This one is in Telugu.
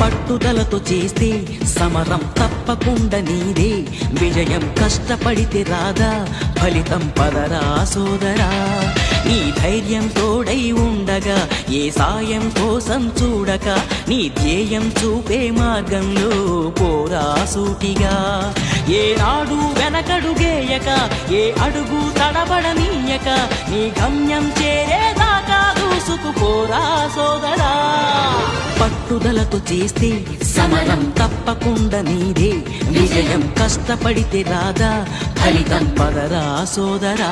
పట్టుదలతో చేస్తే సమరం తప్పకుండా నీదే, విజయం కష్టపడితే రాదా, ఫలితం పదరా సోదరా. నీ ధైర్యం తోడై ఉండగా ఏ సాయం కోసం చూడక, నీ ధ్యేయం చూపే మార్గంలో పోరా సూటిగా. ఏనాడు వెనకడుగేయక, ఏ అడుగు తడబడనీయక, నీ గమ్యం చేరేదాకా దూసుకుపోరా సోదరా. పట్టుదలతో చేస్తే సమరం తప్పకుండా నీదే, విజయం కష్టపడితే రాదా, ఫలితం పదరా సోదరా.